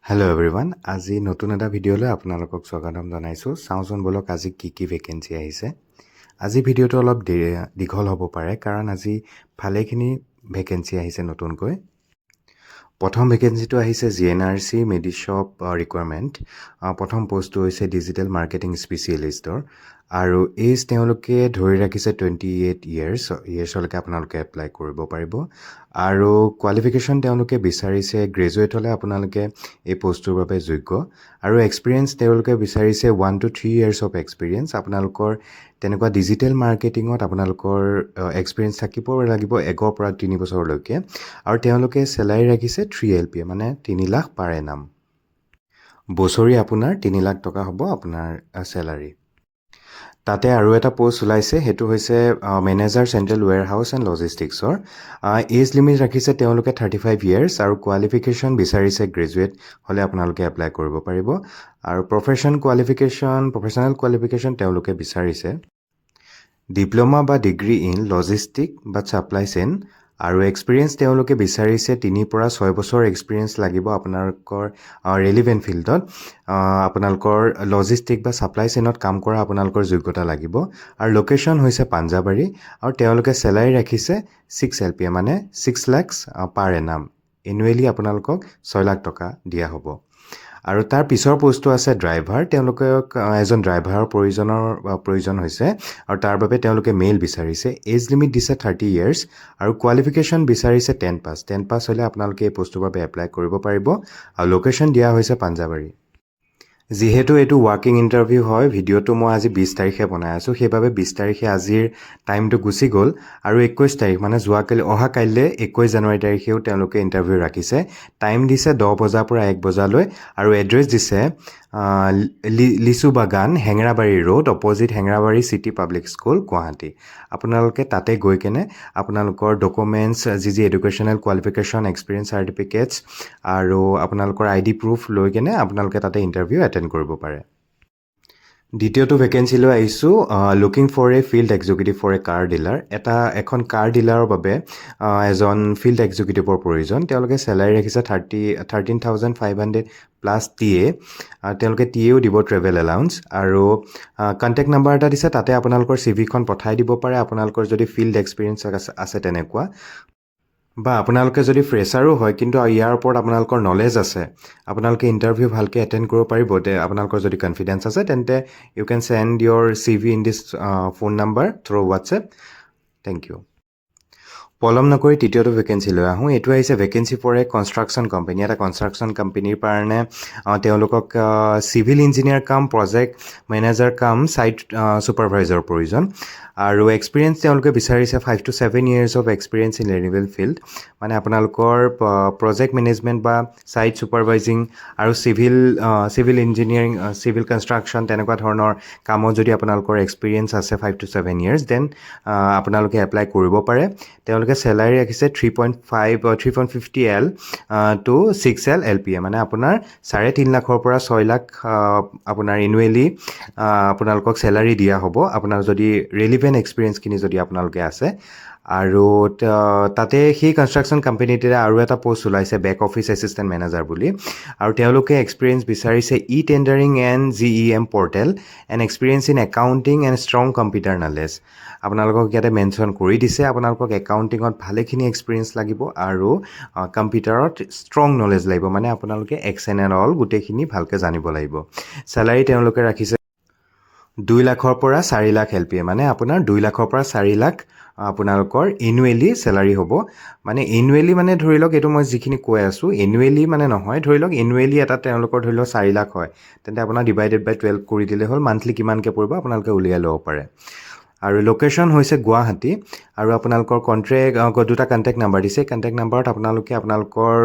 Hello' everyone, আজি নতুন এটা ভিডিঅ'লৈ আপোনালোকক স্বাগতম জনাইছোঁ। চাওঁচোন ব'লক আজি কি ভেকেঞ্চি আহিছে। আজি ভিডিঅ'টো অলপ দীঘল হ'ব পাৰে কাৰণ আজি ভালেখিনি ভেকেঞ্চি আহিছে নতুনকৈ। প্ৰথম ভেকেঞ্চিটো আহিছে GNRC মেডিশ্বপ ৰিকুৱাৰমেণ্ট। প্ৰথম পষ্টটো হৈছে ডিজিটেল মাৰ্কেটিং স্পেচিয়েলিষ্টৰ আৰু এইজ তেওঁলোকে ধৰি ৰাখিছে 28 ইয়েৰ্ছলৈকে আপোনালোকে এপ্লাই কৰিব পাৰিব আৰু কোৱালিফিকেশ্যন তেওঁলোকে বিচাৰিছে গ্ৰেজুৱেট হ'লে আপোনালোকে এই পষ্টটোৰ বাবে যোগ্য আৰু এক্সপিৰিয়েঞ্চ তেওঁলোকে বিচাৰিছে 1 to 3 years অফ এক্সপিৰিয়েঞ্চ। আপোনালোকৰ তেনেকুৱা ডিজিটেল মাৰ্কেটিঙত আপোনালোকৰ এক্সপিৰিয়েঞ্চ থাকিব লাগিব 1 পৰা 3 বছৰলৈকে আৰু তেওঁলোকে চেলাৰী ৰাখিছে 3 LPA মানে 3 লাখ পাৰ এনাম। বছৰি আপোনাৰ 3 লাখ টকা হ'ব আপোনাৰ চেলাৰী। তাতে আৰু এটা পষ্ট ওলাইছে, সেইটো হৈছে মেনেজাৰ চেণ্ট্ৰেল ৱেৰহাউচ এণ্ড লজিষ্টিক্সৰ। এজ লিমিট ৰাখিছে তেওঁলোকে 35 years আৰু কোৱালিফিকেশ্যন বিচাৰিছে গ্ৰেজুৱেট হ'লে আপোনালোকে এপ্লাই কৰিব পাৰিব আৰু প্ৰফেশ্যনেল কোৱালিফিকেশ্যন তেওঁলোকে বিচাৰিছে ডিপ্ল'মা বা ডিগ্ৰী ইন লজিষ্টিক বা ছাপ্লাই চেইন আৰু এক্সপিৰিয়েঞ্চ তেওঁলোকে বিচাৰিছে 3 পৰা 6 বছৰ এক্সপিৰিয়েঞ্চ লাগিব আপোনালোকৰ ৰেলিভেণ্ট ফিল্ডত। আপোনালোকৰ লজিষ্টিক বা ছাপ্লাই চেইনত কাম কৰা আপোনালোকৰ যোগ্যতা লাগিব আৰু লোকেশ্যন হৈছে পাঞ্জাবাৰী আৰু তেওঁলোকে চেলাৰী ৰাখিছে 6 LPA মানে 6 lakhs পাৰ এনাম। এনুৱেলি আপোনালোকক 6 লাখ টকা দিয়া হ'ব আৰু তাৰ পিছৰ পষ্টটো আছে ড্ৰাইভাৰ। তেওঁলোকক এজন ড্ৰাইভাৰৰ প্ৰয়োজন হৈছে আৰু তাৰ বাবে তেওঁলোকে মেইল বিচাৰিছে। এজ লিমিট দিছে 30 years আৰু কোৱালিফিকেশ্যন বিচাৰিছে 10 পাছ হ'লে আপোনালোকে এই পষ্টটোৰ বাবে এপ্লাই কৰিব পাৰিব আৰু লোকেশ্যন দিয়া হৈছে পাঞ্জাবাৰী। যিহেতু এইটো ৱাকিং ইণ্টাৰভিউ হয়, ভিডিঅ'টো মই আজি 20 তাৰিখে বনাই আছোঁ, সেইবাবে 20 তাৰিখে আজিৰ টাইমটো গুচি গ'ল আৰু 21 তাৰিখ মানে অহা কাইলৈ 21 জানুৱাৰী তাৰিখেও তেওঁলোকে ইণ্টাৰভিউ ৰাখিছে। টাইম দিছে 10 বজাৰ পৰা 1 বজালৈ আৰু এড্ৰেছ দিছে Lichu Bagan, Hengerabari road, opposite Hengerabari city public school, Guwahati. আপোনালোকে তাতে গৈ কেনে আপোনালোকৰ ডকুমেণ্টছ, যি এডুকেশ্যনেল কোৱালিফিকেশ্যন, এক্সপিৰিয়েঞ্চ চাৰ্টিফিকেটছ আৰু আপোনালোকৰ ID প্ৰুফ লৈ কেনে আপোনালোকে তাতে ইণ্টাৰভিউ এটেণ্ড কৰিব পাৰে। দ্বিতীয়টো ভেকেঞ্চিলৈ আহিছোঁ, looking for a field executive for a car dealer. এখন কাৰ ডিলাৰৰ বাবে এজন ফিল্ড এক্সিকিউটিভৰ প্ৰয়োজন। তেওঁলোকে চেলাৰী ৰাখিছে 13,500 প্লাছ TA। তেওঁলোকে টিএও দিব, ট্ৰেভেল এলাউঞ্চ আৰু কণ্টেক্ট নাম্বাৰ এটা দিছে, তাতে আপোনালোকৰ CVখন পঠাই দিব পাৰে আপোনালোকৰ যদি ফিল্ড এক্সপিৰিয়েঞ্চ আছে তেনেকুৱা, বা আপোনালোকে যদি ফ্ৰেছাৰো হয় কিন্তু ইয়াৰ ওপৰত আপোনালোকৰ নলেজ আছে, আপোনালোকে ইণ্টাৰভিউ ভালকৈ এটেণ্ড কৰিব পাৰিব। আপোনালোকৰ যদি কনফিডেঞ্চ আছে তেন্তে you can send your CV in this phone number through WhatsApp। Thank you. পলম নকৰি তৃতীয়টো ভেকেঞ্চি লৈ আহোঁ। এইটো আহিছে vacancy for a construction company. এটা কনষ্ট্ৰাকশ্যন কোম্পানীৰ কাৰণে তেওঁলোকক চিভিল ইঞ্জিনিয়াৰ কাম প্ৰজেক্ট মেনেজাৰ কাম ছাইট ছুপাৰভাইজাৰৰ প্ৰয়োজন আৰু এক্সপিৰিয়েঞ্চ তেওঁলোকে বিচাৰিছে 5 to 7 years of experience in renewable field. মানে আপোনালোকৰ প্ৰজেক্ট মেনেজমেণ্ট বা ছাইট ছুপাৰভাইজিং আৰু চিভিল ইঞ্জিনিয়াৰিং, চিভিল কনষ্ট্ৰাকশ্যন তেনেকুৱা ধৰণৰ কামত যদি আপোনালোকৰ এক্সপিৰিয়েঞ্চ আছে 5 to 7 years, দেন আপোনালোকে এপ্লাই কৰিব পাৰে। তেওঁলোকে চেলাৰী ৰাখিছে 3.50 L to 6 LPA মানে আপোনাৰ 3.5 লাখৰ পৰা 6 লাখ আপোনাৰ এনুৱেলি আপোনালোকক চেলাৰী দিয়া হ'ব আপোনাৰ যদি ৰেলিভেণ্ট এক্সপিৰিয়েঞ্চখিনি যদি আপোনালোকে আছে। আৰু তাতে সেই কনষ্ট্ৰাকশ্যন কোম্পানীটোৰে আৰু এটা পষ্ট ওলাইছে বেক অফিচ এছিষ্টেণ্ট মেনেজাৰ বুলি আৰু তেওঁলোকে এক্সপিৰিয়েঞ্চ বিচাৰিছে tendering and GEM portal and experience in accounting and strong computer knowledge. আপোনালোকক ইয়াতে মেনশ্যন কৰি দিছে আপোনালোকক একাউণ্টিঙত ভালেখিনি এক্সপিৰিয়েঞ্চ লাগিব আৰু কম্পিউটাৰত ষ্ট্ৰং নলেজ লাগিব, মানে আপোনালোকে Excel and all গোটেইখিনি ভালকৈ জানিব লাগিব। চেলাৰী তেওঁলোকে ৰাখিছে 2 লাখৰ পৰা 4 লাখ LPA মানে আপোনাৰ 2 লাখৰ পৰা 4 লাখ আপোনালোকৰ এনুৱেলি চেলাৰী হ'ব। মানে এনুৱেলি মানে ধৰি লওক, এইটো মই যিখিনি কৈ আছোঁ এনুৱেলি মানে নহয়, ধৰি লওক এনুৱেলি এটা তেওঁলোকৰ ধৰি লওক 4 লাখ হয়, তেন্তে আপোনাৰ ডিভাইডেড বাই 12 কৰি দিলে হ'ল, মান্থলি কিমানকৈ পৰিব আপোনালোকে উলিয়াই ল'ব পাৰে। আৰু লোকেশ্যন হৈছে গুৱাহাটী আৰু আপোনালোকৰ দুটা কণ্টেক্ট নাম্বাৰ দিছে। কণ্টেক্ট নাম্বাৰত আপোনালোকে আপোনালোকৰ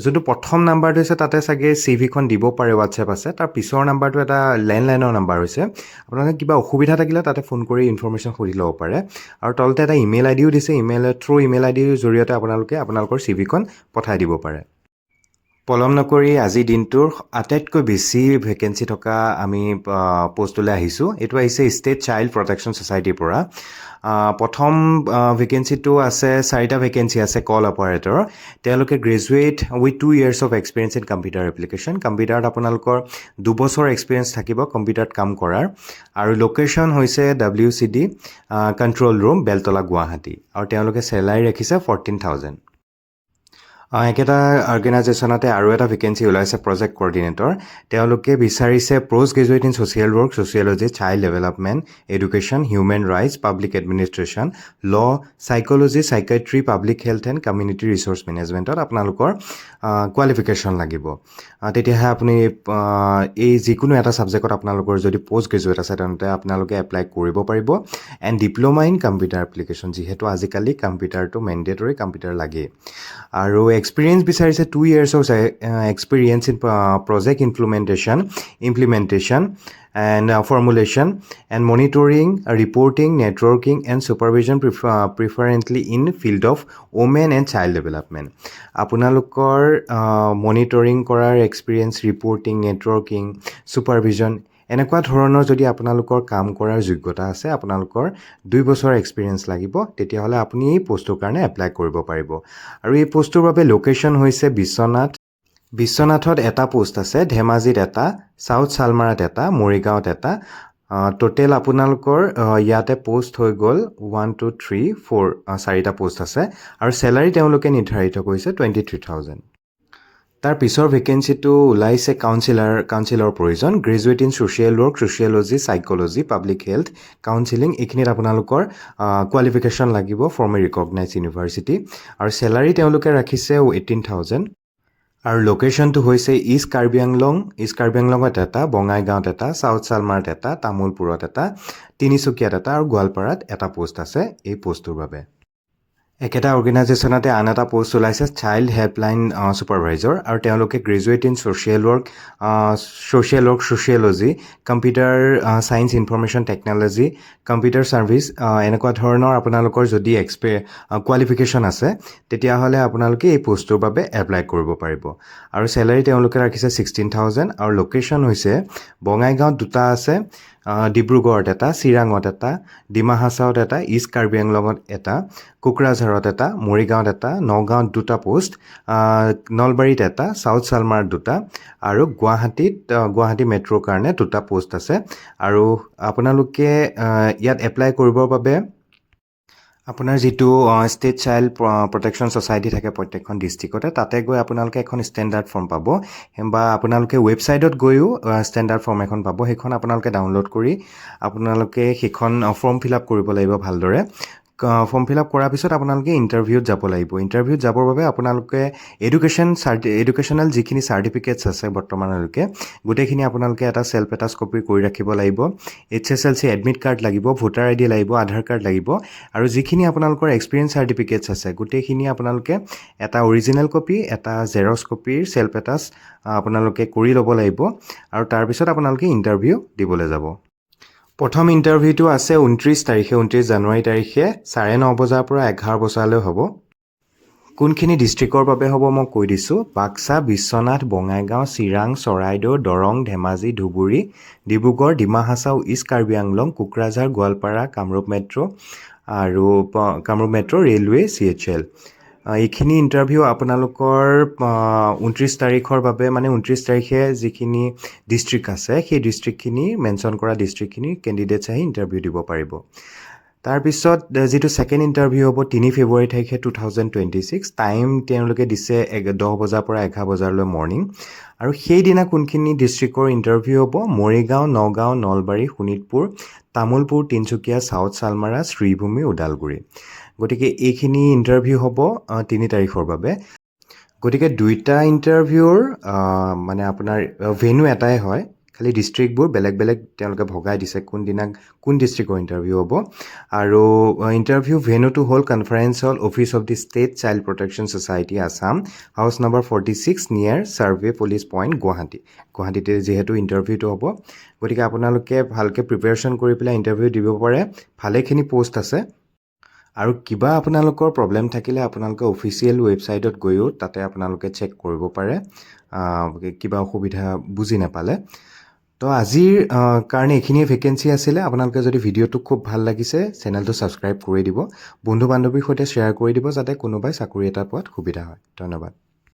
যোনটো প্ৰথম নাম্বাৰটো হৈছে তাতে চাগে CVখন দিব পাৰে, WhatsApp আছে। তাৰ পিছৰ নাম্বাৰটো এটা লেণ্ডলাইনৰ নাম্বাৰ হৈছে। আপোনালোকে কিবা অসুবিধা থাকিলে তাতে ফোন কৰি ইনফৰ্মেশ্যন সুধি ল'ব পাৰে আৰু তলতে এটা ইমেইল IDও দিছে। ইমেইল IDৰ জৰিয়তে আপোনালোকে আপোনালোকৰ CVখন পঠাই দিব পাৰে। পলম নকৰি আজিৰ দিনটোৰ আটাইতকৈ বেছি ভেকেঞ্চি থকা আমি পোষ্টলৈ আহিছোঁ। এইটো আহিছে ষ্টেট চাইল্ড প্ৰটেকশ্যন ছ'চাইটিৰ পৰা। প্ৰথম ভেকেঞ্চিটো আছে, 4টা ভেকেঞ্চি আছে কল অপাৰেটৰ। তেওঁলোকে graduate with 2 years of experience in computer application. কম্পিউটাৰত আপোনালোকৰ 2 বছৰ এক্সপিৰিয়েঞ্চ থাকিব কম্পিউটাৰত কাম কৰাৰ। আৰু লোকেশ্যন হৈছে WCD control room, Beltola, Guwahati. আৰু তেওঁলোকে চেলাৰী ৰাখিছে 14,000। একেটা অৰ্গেনাইজেশ্যনতে আৰু এটা ভেকেঞ্চি ওলাইছে প্ৰজেক্ট কৰ্ডিনেটৰ। তেওঁলোকে বিচাৰিছে post graduate in social work, sociology, child development, education, human rights, public administration, law', psychology, psychiatry, public health and community research মেনেজমেণ্টত আপোনালোকৰ কোৱালিফিকেশ্যন লাগিব। তেতিয়াহে আপুনি এই যিকোনো এটা ছাবজেক্টত আপোনালোকৰ যদি পষ্ট গ্ৰেজুৱেট আছে তেন্তে আপোনালোকে এপ্লাই কৰিব পাৰিব। And diploma in computer application, যিহেতু আজিকালি কম্পিউটাৰটো মেণ্ডেটৰী, কম্পিউটাৰ লাগেই। আৰু এক্সপিৰিয়েঞ্চ বিচাৰিছে 2 years of experience in project implementation and formulation and monitoring, reporting, networking and supervision, preferentially in field of women and child development. আপোনালোকৰ monitoring কৰাৰ experience, reporting, networking, supervision এনেকুৱা ধৰণৰ যদি আপোনালোকৰ কাম কৰাৰ যোগ্যতা আছে, আপোনালোকৰ 2 বছৰ এক্সপিৰিয়েঞ্চ লাগিব, তেতিয়াহ'লে আপুনি এই পষ্টটোৰ কাৰণে এপ্লাই কৰিব পাৰিব। আৰু এই পষ্টটোৰ বাবে লোকেশ্যন হৈছে বিশ্বনাথত এটা পোষ্ট আছে, ধেমাজিত এটা, চাউথ শালমাৰাত এটা, মৰিগাঁৱত এটা। টোটেল আপোনালোকৰ ইয়াতে পোষ্ট হৈ গ'ল 1 2 3 4 4টা পোষ্ট আছে। আৰু চেলাৰী তেওঁলোকে নিৰ্ধাৰিত কৰিছে 23,000। তাৰ পিছৰ ভেকেঞ্চিটো ওলাইছে কাউন্সিলৰ প্ৰয়োজন, graduate in social work, sociology, psychology, public health, counselling. এইখিনিত আপোনালোকৰ কোৱালিফিকেশ্যন লাগিব ফ্ৰম এ ৰিকগনাইজ ইউনিভাৰ্চিটি। আৰু চেলাৰী তেওঁলোকে ৰাখিছে 18,000। আৰু লোকেশ্যনটো হৈছে ইষ্ট কাৰ্বি আংলঙত এটা, বঙাইগাঁৱত এটা, চাউথ শালমাৰাত এটা, তামুলপুৰত এটা, তিনিচুকীয়াত এটা আৰু গোৱালপাৰাত এটা পোষ্ট আছে এই পোষ্টটোৰ বাবে। একেটা অৰ্গেনাইজেশ্যনতে আন এটা পোষ্ট ওলাইছে, চাইল্ড হেল্পলাইন ছুপাৰভাইজৰ। আৰু তেওঁলোকে graduate in social work, sociology, computer science, information technology, computer service এনেকুৱা ধৰণৰ আপোনালোকৰ যদি কোৱালিফিকেশ্যন আছে, তেতিয়াহ'লে আপোনালোকে এই পোষ্টটোৰ বাবে এপ্লাই কৰিব পাৰিব। আৰু চেলাৰী তেওঁলোকে ৰাখিছে 16,000। আৰু লোকেশ্যন হৈছে বঙাইগাঁৱত 2টা আছে, ডিব্ৰুগড়ত এটা, চিৰাঙত এটা, ডিমা হাছাওত এটা, ইষ্ট কাৰ্বি আংলঙত এটা, কোকৰাঝাৰত এটা, মৰিগাঁৱত এটা, নগাঁৱত 2টা পোষ্ট, নলবাৰীত এটা, চাউথ শালমাৰাত 2টা আৰু গুৱাহাটী মেট্ৰ'ৰ কাৰণে 2টা পোষ্ট আছে। আৰু আপোনালোকে ইয়াত এপ্লাই কৰিবৰ বাবে আপোনাৰ যিটো ষ্টেট চাইল্ড প্ৰটেকশ্যন ছ'চাইটি থাকে প্ৰত্যেকখন ডিষ্ট্ৰিক্টতে, তাতে গৈ আপোনালোকে এখন ষ্টেণ্ডাৰ্ড ফৰ্ম পাব, বা আপোনালোকে ৱেবছাইটত গৈও ষ্টেণ্ডাৰ্ড ফৰ্ম এখন পাব। সেইখন আপোনালোকে ডাউনলোড কৰি আপোনালোকে সেইখন ফৰ্ম ফিল আপ কৰিব লাগিব ভালদৰে। ফৰ্ম ফিল আপ কৰাৰ পিছত আপোনালোকে ইণ্টাৰভিউত যাব লাগিব। ইণ্টাৰভিউত যাবৰ বাবে আপোনালোকে এডুকেশ্যনেল যিখিনি চাৰ্টিফিকেটছ আছে বৰ্তমানলৈকে, গোটেইখিনি আপোনালোকে এটা ছেল্ফ এটাষ্ট কপি কৰি ৰাখিব লাগিব। HSLC এডমিট কাৰ্ড লাগিব, ভোটাৰ ID লাগিব, আধাৰ কাৰ্ড লাগিব। আৰু যিখিনি আপোনালোকৰ এক্সপিৰিয়েঞ্চ চাৰ্টিফিকেটছ আছে, গোটেইখিনি আপোনালোকে এটা অৰিজিনেল কপি, এটা জেৰক্স কপিৰ ছেল্ফ এটাষ্ট আপোনালোকে কৰি ল'ব লাগিব। আৰু তাৰপিছত আপোনালোকে ইণ্টাৰভিউ দিবলৈ যাব। প্ৰথম ইণ্টাৰভিউটো আছে 29 জানুৱাৰী তাৰিখে 9:30 বজাৰ পৰা 11 বজালৈ হ'ব। কোনখিনি ডিষ্ট্ৰিক্টৰ বাবে হ'ব মই কৈ দিছোঁ। Baksa, Biswanath, Bongaigaon, Chirang, Charaideo, Darrang, Dhemaji, Dhubri, Dibrugarh, Dima Hasao, east Karbi Anglong, Kokrajhar, Goalpara, Kamrup metro', railway, CHL। এইখিনি ইণ্টাৰভিউ আপোনালোকৰ 29 তাৰিখৰ বাবে, মানে 29 তাৰিখে যিখিনি ডিষ্ট্ৰিক্ট আছে, সেই ডিষ্ট্ৰিক্টখিনি মেনশ্যন কৰা ডিষ্ট্ৰিক্টখিনি কেণ্ডিডেটছ আহি ইণ্টাৰভিউ দিব পাৰিব। তাৰপিছত যিটো ছেকেণ্ড ইণ্টাৰভিউ হ'ব 3 ফেব্ৰুৱাৰী তাৰিখে 2026। টাইম তেওঁলোকে দিছে 10 বজাৰ পৰা 11 বজালৈ মৰ্ণিং। আৰু সেইদিনা কোনখিনি ডিষ্ট্ৰিক্টৰ ইণ্টাৰভিউ হ'ব? মৰিগাঁও, নগাঁও, নলবাৰী, শোণিতপুৰ, তামুলপুৰ, তিনিচুকীয়া, চাউথ শালমাৰা, শ্ৰীভূমি, ওদালগুৰি। গতিকে এইখিনি ইণ্টাৰভিউ হ'ব 3 তাৰিখৰ বাবে। গতিকে 2টা ইণ্টাৰভিউৰ মানে আপোনাৰ ভেন্যু এটাই হয়, খালি ডিষ্ট্ৰিক্টবোৰ বেলেগ বেলেগ তেওঁলোকে ভগাই দিছে কোনদিনা কোন ডিষ্ট্ৰিক্টৰ ইণ্টাৰভিউ হ'ব। আৰু ইণ্টাৰভিউ ভেন্যুটো হ'ল conference hall, office of the state child protection society Assam, house number 46 নিয়াৰ ছাৰ্ভে পুলিচ পইণ্ট, গুৱাহাটীতে যিহেতু ইণ্টাৰভিউটো হ'ব। গতিকে আপোনালোকে ভালকৈ প্ৰিপেৰেশ্যন কৰি পেলাই ইণ্টাৰভিউ দিব পাৰে। ভালেখিনি পোষ্ট আছে। আৰু কিবা আপোনালোকৰ প্ৰব্লেম থাকিলে আপোনালোকে অফিচিয়েল ৱেবছাইটত গৈও তাতে আপোনালোকে চেক কৰিব পাৰে কিবা অসুবিধা বুজি নাপালে তো আজিৰ কাৰণে এইখিনিয়ে ভেকেঞ্চি আছিলে আপোনালোকে যদি ভিডিঅ'টো খুব ভাল লাগিছে চেনেলটো ছাবস্ক্ৰাইব কৰি দিব বন্ধু বান্ধৱীৰ সৈতে শ্বেয়াৰ কৰি দিব যাতে কোনোবাই চাকৰি এটা পোৱাত সুবিধা হয় ধন্যবাদ